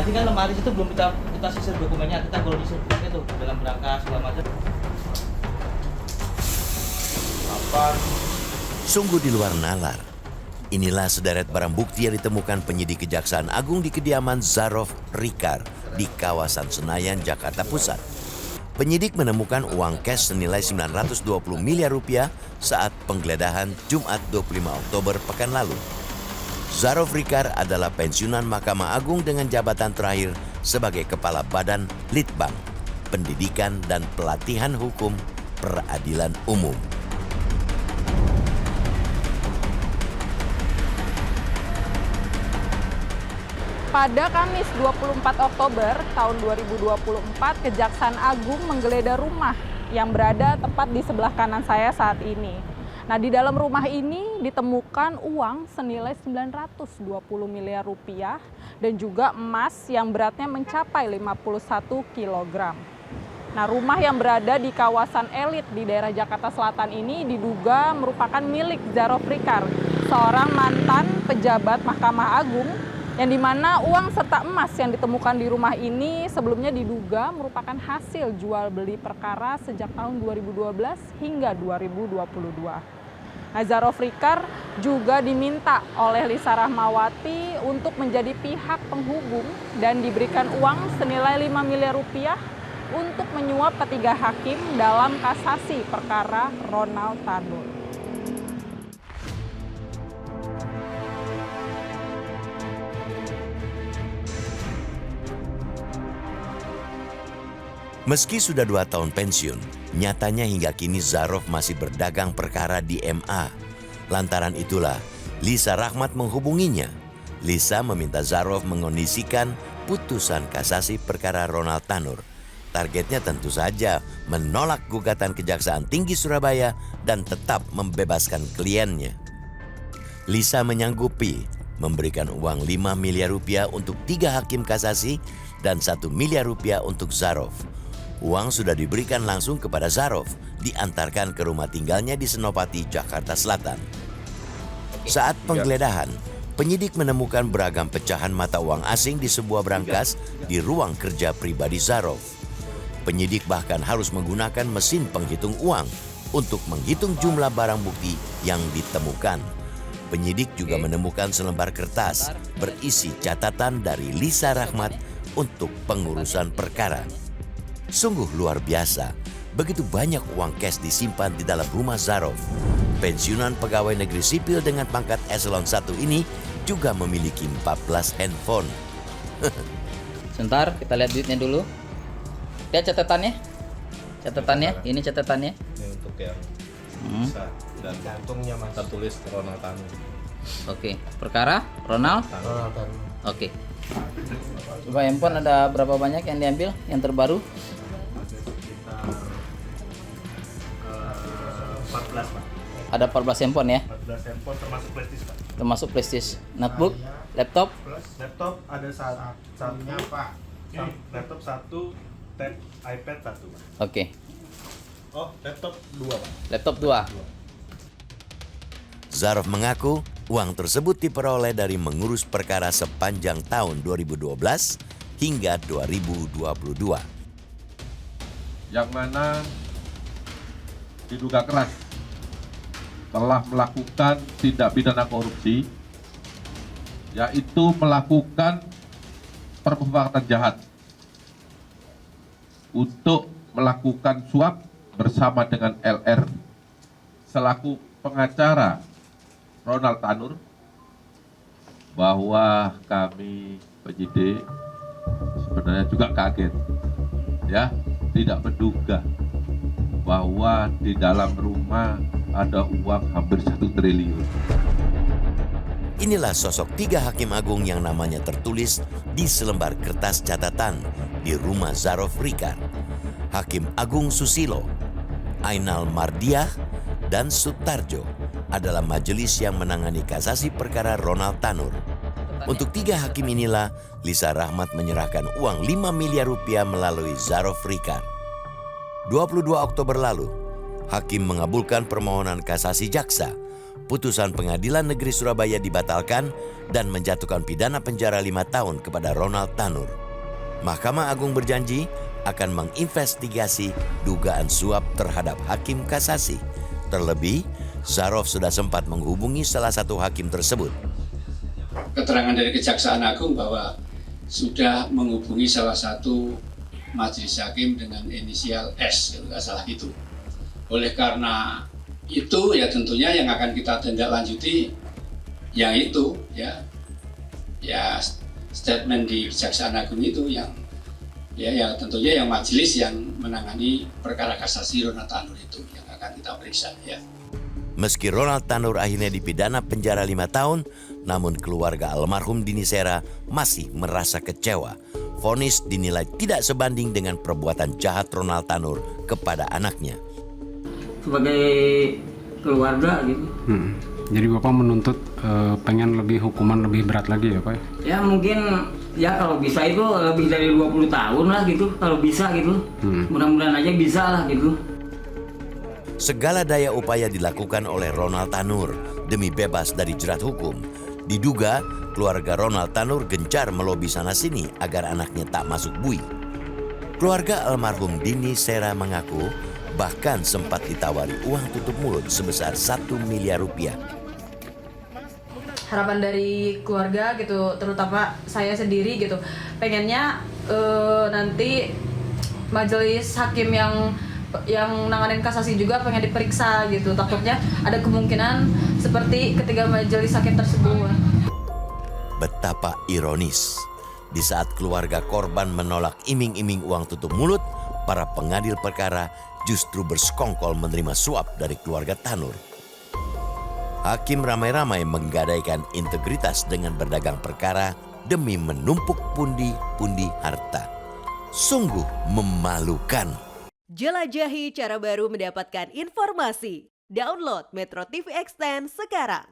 Nanti kan lemari itu belum kita sisir dokumennya, kita kalau disir itu dalam berangkas segala macam. Sungguh di luar nalar. Inilah sederet barang bukti yang ditemukan penyidik Kejaksaan Agung di kediaman Zarof Rikar di kawasan Senayan, Jakarta Pusat. Penyidik menemukan uang cash senilai 920 miliar rupiah saat penggeledahan Jumat 25 Oktober pekan lalu. Zarof Rikar adalah pensiunan Mahkamah Agung dengan jabatan terakhir sebagai Kepala Badan Litbang, Pendidikan dan Pelatihan Hukum Peradilan Umum. Pada Kamis 24 Oktober tahun 2024, Kejaksaan Agung menggeledah rumah yang berada tepat di sebelah kanan saya saat ini. Nah, di dalam rumah ini ditemukan uang senilai 920 miliar rupiah dan juga emas yang beratnya mencapai 51 kg. Nah, rumah yang berada di kawasan elit di daerah Jakarta Selatan ini diduga merupakan milik Zarof Rikar, seorang mantan pejabat Mahkamah Agung, yang dimana uang serta emas yang ditemukan di rumah ini sebelumnya diduga merupakan hasil jual beli perkara sejak tahun 2012 hingga 2022. Nah, Zarof Rikar juga diminta oleh Lisa Rahmawati untuk menjadi pihak penghubung dan diberikan uang senilai 5 miliar rupiah untuk menyuap ketiga hakim dalam kasasi perkara Ronald Tanur. Meski sudah 2 tahun pensiun, nyatanya hingga kini Zarof masih berdagang perkara di MA. Lantaran itulah, Lisa Rahmat menghubunginya. Lisa meminta Zarof mengondisikan putusan kasasi perkara Ronald Tanur. Targetnya tentu saja menolak gugatan Kejaksaan Tinggi Surabaya dan tetap membebaskan kliennya. Lisa menyanggupi memberikan uang 5 miliar rupiah untuk 3 hakim kasasi dan 1 miliar rupiah untuk Zarof. Uang sudah diberikan langsung kepada Zarof, diantarkan ke rumah tinggalnya di Senopati, Jakarta Selatan. Saat penggeledahan, penyidik menemukan beragam pecahan mata uang asing di sebuah brankas di ruang kerja pribadi Zarof. Penyidik bahkan harus menggunakan mesin penghitung uang untuk menghitung jumlah barang bukti yang ditemukan. Penyidik juga menemukan selembar kertas berisi catatan dari Lisa Rahmat untuk pengurusan perkara. Sungguh luar biasa, begitu banyak uang cash disimpan di dalam rumah Zarof. Pensiunan pegawai negeri sipil dengan pangkat eselon 1 ini juga memiliki 14 handphone. Sebentar, kita lihat duitnya dulu. Lihat catatannya. Ini catatannya. Ini untuk yang bisa dan kantongnya mas tertulis Ronald Tanur. Oke, perkara Ronald. Tanur. Oke. Coba handphone ada berapa banyak yang diambil yang terbaru? Sekitar 14 pak. Ada 14 handphone ya. 14 handphone termasuk prestis pak. Termasuk prestis. Notebook, laptop. Laptop ada satu pak. Laptop 1, tab iPad 1 pak. Oke. Oh, laptop 2 pak. Laptop 2. Zarof mengaku uang tersebut diperoleh dari mengurus perkara sepanjang tahun 2012 hingga 2022. Yang mana diduga keras telah melakukan tindak pidana korupsi, yaitu melakukan permufakatan jahat untuk melakukan suap bersama dengan LR selaku pengacara Ronald Tanur, bahwa kami penyidik sebenarnya juga kaget, ya, tidak menduga bahwa di dalam rumah ada uang hampir 1 triliun. Inilah sosok 3 hakim agung yang namanya tertulis di selembar kertas catatan di rumah Zarof Rikar. Hakim Agung Susilo, Ainal Mardiah, dan Sutarjo adalah majelis yang menangani kasasi perkara Ronald Tanur. Untuk 3 hakim inilah Lisa Rahmat menyerahkan uang 5 miliar rupiah melalui Zarof Rikar. 22 Oktober lalu, hakim mengabulkan permohonan kasasi jaksa putusan Pengadilan Negeri Surabaya dibatalkan dan menjatuhkan pidana penjara 5 tahun kepada Ronald Tanur. Mahkamah Agung berjanji akan menginvestigasi dugaan suap terhadap hakim kasasi. Terlebih, Zarov sudah sempat menghubungi salah satu hakim tersebut. Keterangan dari Kejaksaan Agung bahwa sudah menghubungi salah satu majelis hakim dengan inisial S, kalau nggak salah itu. Oleh karena itu ya tentunya yang akan kita tindak lanjuti yang itu ya statement di Kejaksaan Agung itu yang ya tentunya yang majelis yang menangani perkara kasasi Ronald Tanur itu yang akan kita periksa ya. Meski Ronald Tanur akhirnya dipidana penjara 5 tahun, namun keluarga almarhum Dini Sera masih merasa kecewa. Vonis dinilai tidak sebanding dengan perbuatan jahat Ronald Tanur kepada anaknya. Sebagai keluarga gitu. Jadi Bapak menuntut pengen lebih hukuman lebih berat lagi ya Pak? Ya mungkin ya kalau bisa itu lebih dari 20 tahun lah gitu, kalau bisa gitu. Mudah-mudahan aja bisa lah gitu. Segala daya upaya dilakukan oleh Ronald Tanur demi bebas dari jerat hukum. Diduga keluarga Ronald Tanur gencar melobi sana-sini agar anaknya tak masuk bui. Keluarga almarhum Dini Sera mengaku bahkan sempat ditawari uang tutup mulut sebesar 1 miliar rupiah. Harapan dari keluarga gitu, terutama saya sendiri gitu, pengennya nanti majelis hakim yang nanganin kasasi juga pengen diperiksa gitu, takutnya ada kemungkinan seperti ketiga majelis hakim tersebut. Betapa ironis, di saat keluarga korban menolak iming-iming uang tutup mulut, para pengadil perkara justru bersekongkol menerima suap dari keluarga Tanur. Hakim ramai-ramai menggadaikan integritas dengan berdagang perkara demi menumpuk pundi-pundi harta. Sungguh memalukan. Jelajahi cara baru mendapatkan informasi. Download Metro TV Extend sekarang.